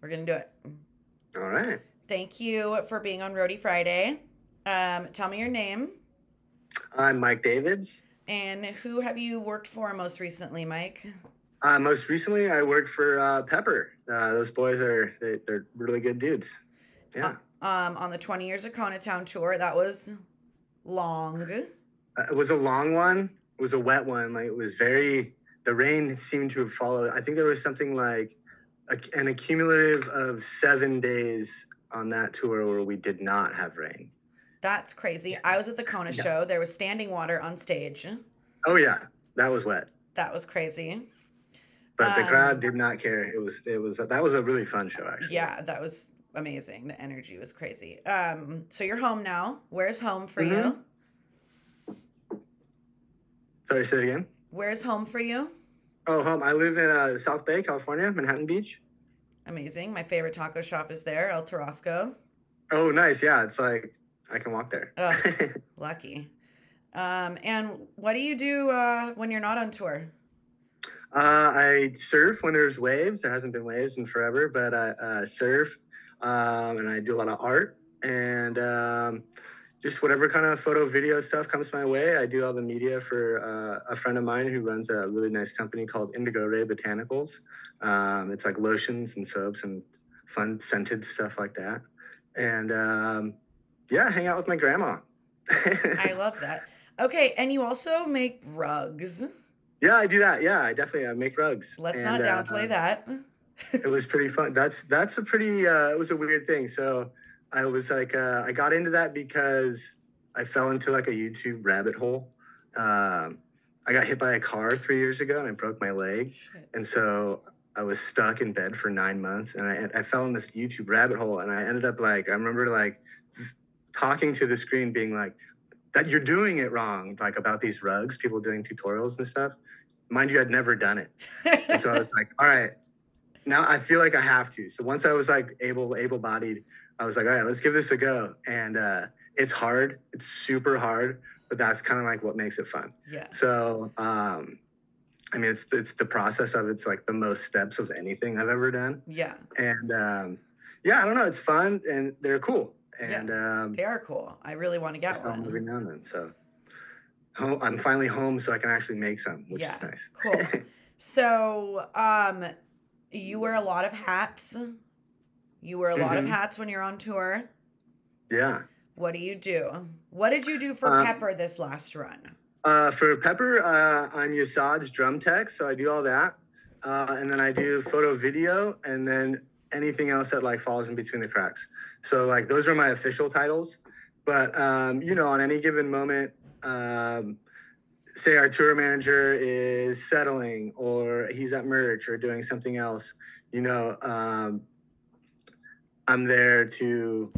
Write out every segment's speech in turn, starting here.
We're going to do it. All right. Thank you for being on Roadie Friday. Tell me your name I'm Mike Davids. and who have you worked for most recently, Mike? Most recently, I worked for Pepper. Those boys they're really good dudes. Uh, Yeah. on the 20 Years of Conatown tour. That was long. It was a long one. It was a wet one. Like the rain seemed to have followed. I think there was something like an accumulative of 7 days on that tour where we did not have rain. That's crazy. I was at the Kona Yeah. show. There was standing water on stage. Oh yeah, that was wet. That was crazy. But the crowd did not care. That was a really fun show actually. Yeah, that was amazing. The energy was crazy. So you're home now. Where's home for Mm-hmm. you? Sorry, say it again. Where's home for you? Oh, home. I live in South Bay, California, Manhattan Beach. Amazing. My favorite taco shop is there, El Tarasco. Oh, nice. Yeah, it's like I can walk there. Oh, lucky. And what do you do when you're not on tour? I surf when there's waves. There hasn't been waves in forever, but I surf, and I do a lot of art and just whatever kind of photo, video stuff comes my way. I do all the media for a friend of mine who runs a really nice company called Indigo Ray Botanicals. It's like lotions and soaps and fun scented stuff like that. And yeah, hang out with my grandma. I love that. Okay, and you also make rugs. Yeah, I do that. Yeah, I make rugs. Let's not downplay that. It was pretty fun. That's a pretty it was a weird thing. So I was like I got into that because I fell into like a YouTube rabbit hole. I got hit by a car 3 years ago and I broke my leg. Shit. And so I was stuck in bed for 9 months and I fell in this YouTube rabbit hole and I ended up like I remember like talking to the screen being like that you're doing it wrong, like about these rugs, people doing tutorials and stuff. Mind you, I'd never done it. And so I was like, all right, now I feel like I have to. So once I was like able-bodied, I was like, all right, let's give this a go. And it's hard. It's super hard, but that's kind of like what makes it fun. Yeah. So, I mean, it's the process of it's like the most steps of anything I've ever done. Yeah. And yeah, I don't know. It's fun and they're cool. And they are cool. I really want to get one. Every now and then. So I'm finally home so I can actually make some, which is nice. Cool. So, you wear a lot of hats. You wear a lot of hats when you're on tour. Yeah. What do you do? What did you do for Pepper this last run? For Pepper, I'm Yasad's drum tech, so I do all that. And then I do photo, video, and then anything else that like falls in between the cracks. So like those are my official titles. But you know, on any given moment, say our tour manager is settling or he's at merch or doing something else, you know, I'm there to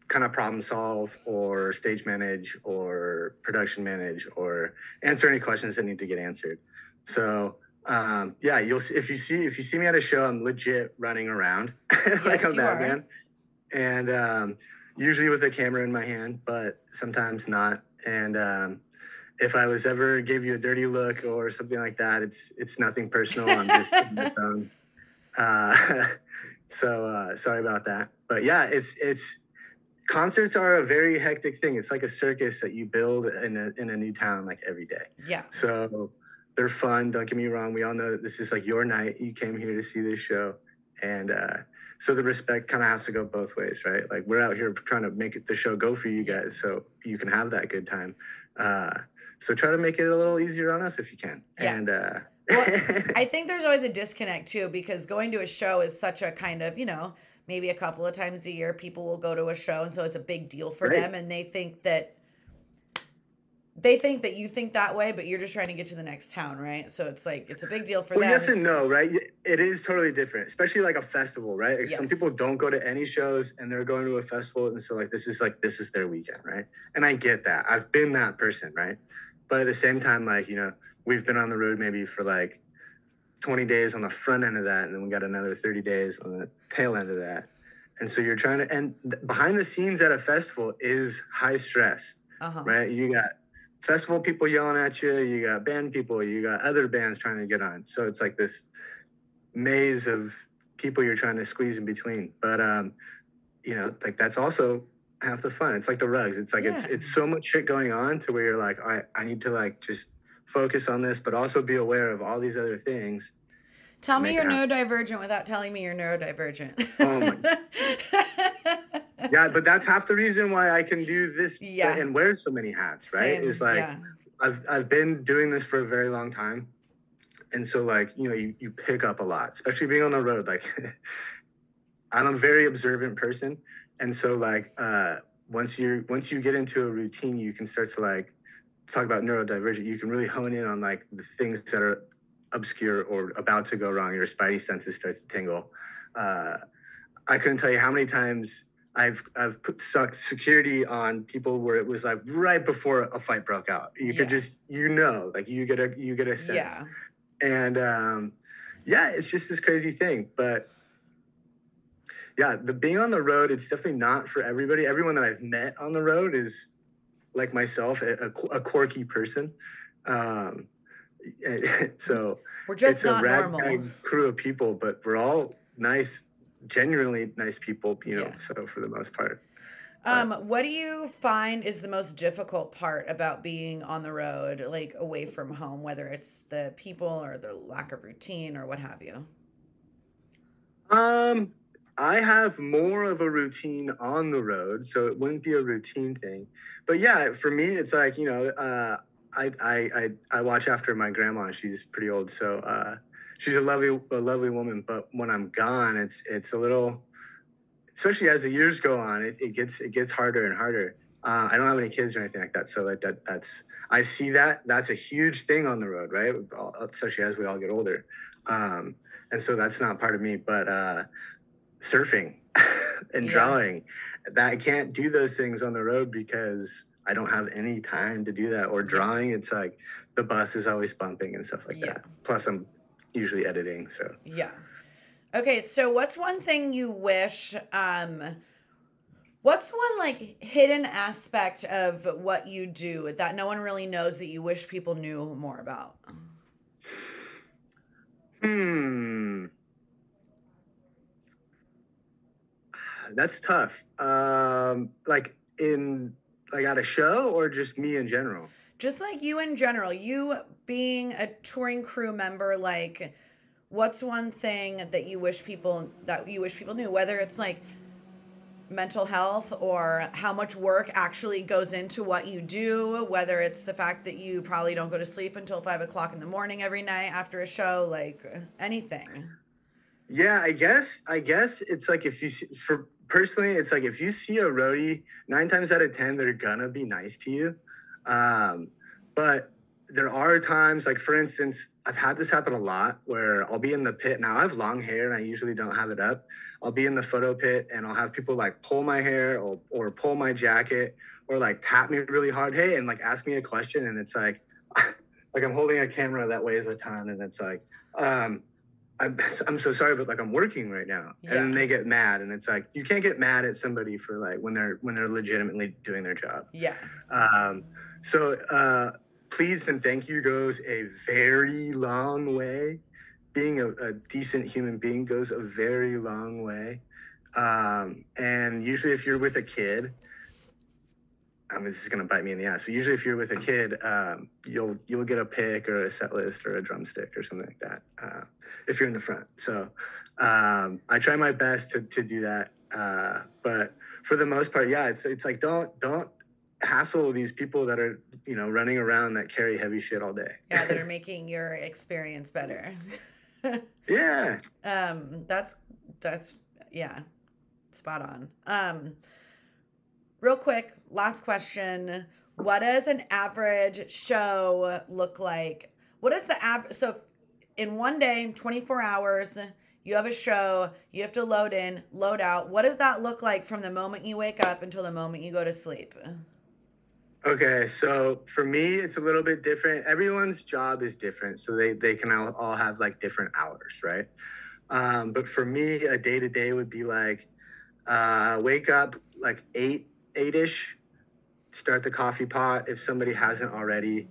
kind of problem solve or stage manage or production manage or answer any questions that need to get answered. So yeah, if you see me at a show, I'm legit running around like a madman, and usually with a camera in my hand, but sometimes not. And if I was ever gave you a dirty look or something like that, it's nothing personal. I'm just in the zone. So sorry about that. But yeah, it's concerts are a very hectic thing. It's like a circus that you build in a new town like every day. Yeah. So they're fun. Don't get me wrong. We all know that this is like your night. You came here to see this show. And so the respect kind of has to go both ways, right? Like we're out here trying to make the show go for you guys so you can have that good time. So try to make it a little easier on us if you can. Yeah. And well, I think there's always a disconnect too, because going to a show is such a kind of, you know, maybe a couple of times a year people will go to a show and so it's a big deal for them and they think that you think that way, but you're just trying to get to the next town, right? So it's like it's a big deal for them. Yes and no, right? It is totally different, especially like a festival, right? Like some people don't go to any shows and they're going to a festival, and so this is their weekend, right? And I get that. I've been that person, right? But at the same time, like, you know, we've been on the road maybe for like 20 days on the front end of that, and then we got another 30 days on the tail end of that. And so you're trying to, and behind the scenes at a festival is high stress, right? You got festival people yelling at you, you got band people, you got other bands trying to get on. So it's like this maze of people you're trying to squeeze in between. But you know, like that's also half the fun. It's like the rugs. It's like it's so much shit going on to where you're like, I need to like just focus on this, but also be aware of all these other things. Tell me you're neurodivergent without telling me you're neurodivergent. Oh my. Yeah, but that's half the reason why I can do this and wear so many hats, right? Same. Is like I've been doing this for a very long time. And so like, you know, you pick up a lot, especially being on the road. Like I'm a very observant person. And so like once you get into a routine, you can start to like talk about neurodivergent. You can really hone in on like the things that are obscure or about to go wrong. Your spidey senses start to tingle. I couldn't tell you how many times I've sucked security on people where it was like right before a fight broke out. You could just, you know, like you get a sense. Yeah. And it's just this crazy thing. But yeah, the being on the road, it's definitely not for everybody. Everyone that I've met on the road is like myself, a quirky person. So we're just not normal. It's a ragtag crew of people, but we're all nice, genuinely nice people, you know, so for the most part. What do you find is the most difficult part about being on the road, like away from home, whether it's the people or the lack of routine or what have you? I have more of a routine on the road, so it wouldn't be a routine thing. But yeah, for me, it's like, you know, I watch after my grandma. She's pretty old, so she's a lovely woman. But when I'm gone, it's a little, especially as the years go on, it gets harder and harder. I don't have any kids or anything like that, so like that's I see that's a huge thing on the road, right? Especially as we all get older, and so that's not part of me. But surfing and drawing, that I can't do those things on the road because I don't have any time to do that. Or drawing, it's like the bus is always bumping and stuff like that. Plus I'm usually editing, so. Yeah. Okay, so what's one thing you wish, what's one like hidden aspect of what you do that no one really knows that you wish people knew more about? That's tough. Like at a show or just me in general? Just like you in general, you being a touring crew member, like what's one thing that you wish people knew, whether it's like mental health or how much work actually goes into what you do, whether it's the fact that you probably don't go to sleep until 5 o'clock in the morning every night after a show, like anything. Yeah, I guess it's like personally, it's like if you see a roadie, 9 times out of 10, they're gonna be nice to you. But there are times, like for instance, I've had this happen a lot where I'll be in the pit. Now I have long hair and I usually don't have it up. I'll be in the photo pit and I'll have people like pull my hair or pull my jacket or like tap me really hard, hey, and like ask me a question. And it's like I'm holding a camera that weighs a ton, and it's like, I'm so sorry, but like I'm working right now. Yeah. And then they get mad, and it's like you can't get mad at somebody for like when they're legitimately doing their job. Yeah. So pleased and thank you goes a very long way. Being a decent human being goes a very long way. And usually if you're with a kid, I mean, this is going to bite me in the ass, but usually if you're with a kid, you'll get a pick or a set list or a drumstick or something like that if you're in the front. So I try my best to do that. But for the most part, yeah, it's like don't hassle these people that are, you know, running around that carry heavy shit all day. Yeah, that are making your experience better. Yeah. That's yeah, spot on. Real quick, last question. What does an average show look like? What is the average? So in one day, 24 hours, you have a show, you have to load in, load out. What does that look like from the moment you wake up until the moment you go to sleep? Okay, so for me, it's a little bit different. Everyone's job is different, so they can all have like different hours, right? But for me, a day-to-day would be like wake up like 8-ish, start the coffee pot if somebody hasn't already.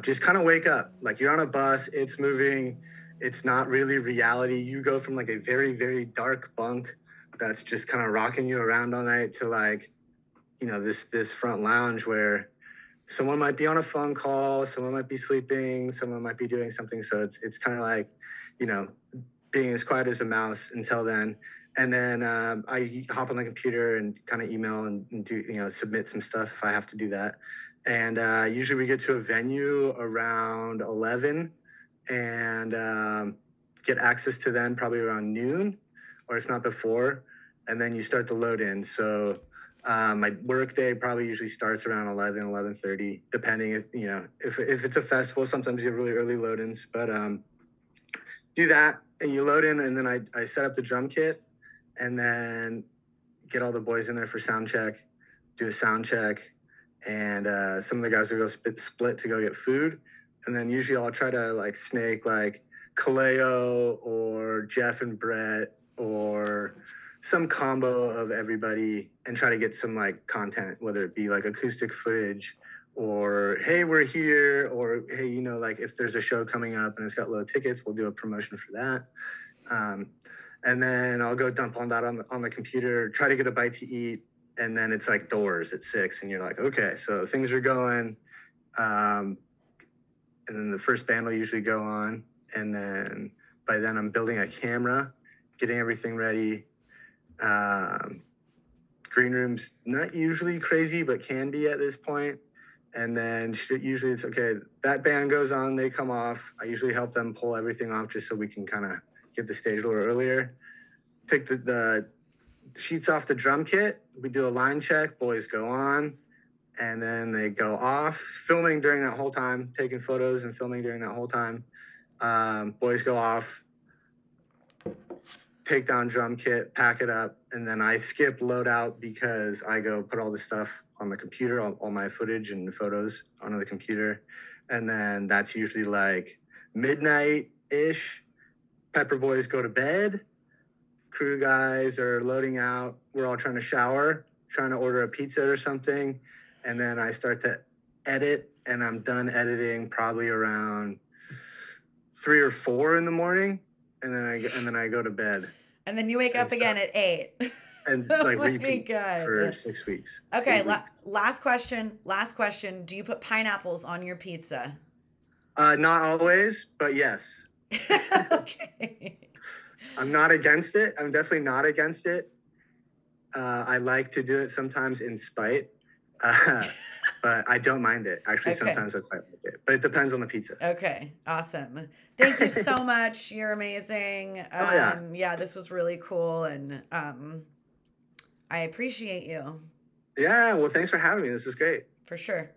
Just kind of wake up. Like you're on a bus, it's moving. it's not really reality. You go from like a very, very dark bunk that's just kind of rocking you around all night to like, you know, this front lounge where someone might be on a phone call, someone might be sleeping, someone might be doing something. So it's kind of like, you know, being as quiet as a mouse until then. And then I hop on the computer and kind of email and do, you know, submit some stuff if I have to do that. And usually we get to a venue around 11 and get access to them probably around noon, or if not before. And then you start the load in. So my work day probably usually starts around 11:30, depending if, you know, if it's a festival, sometimes you have really early load-ins, but do that and you load in, and then I set up the drum kit and then get all the boys in there for sound check, do a sound check, and some of the guys will go split to go get food. And then usually I'll try to like snake like Kaleo or Jeff and Brett or some combo of everybody and try to get some like content, whether it be like acoustic footage or, hey, we're here, or, hey, you know, like if there's a show coming up and it's got low tickets, we'll do a promotion for that. And then I'll go dump on that on the computer, try to get a bite to eat. And then it's like doors at 6 and you're like, okay, so things are going. And then the first band will usually go on. And then by then I'm building a camera, getting everything ready. Green room's not usually crazy, but can be at this point. And then usually it's okay. That band goes on, they come off. I usually help them pull everything off just so we can kind of get the stage a little earlier. Take the sheets off the drum kit. We do a line check. Boys go on, and then they go off. Filming during that whole time, taking photos and filming during that whole time. Boys go off, take down drum kit, pack it up, and then I skip loadout because I go put all the stuff on the computer, all my footage and photos onto the computer. And then that's usually like midnight-ish. Pepper boys go to bed. Crew guys are loading out. We're all trying to shower, trying to order a pizza or something. And then I start to edit, and I'm done editing probably around 3 or 4 in the morning. And then I go to bed. And then you wake up again at 8. And like repeat for 6 weeks. Okay, last question. Do you put pineapples on your pizza? Not always, but yes. Okay. I'm not against it. I'm definitely not against it. I like to do it sometimes in spite, but I don't mind it. Actually, sometimes I quite like it, but it depends on the pizza. Okay, awesome. Thank you so much. You're amazing. Yeah, this was really cool, and I appreciate you. Yeah, well, thanks for having me. This was great. For sure.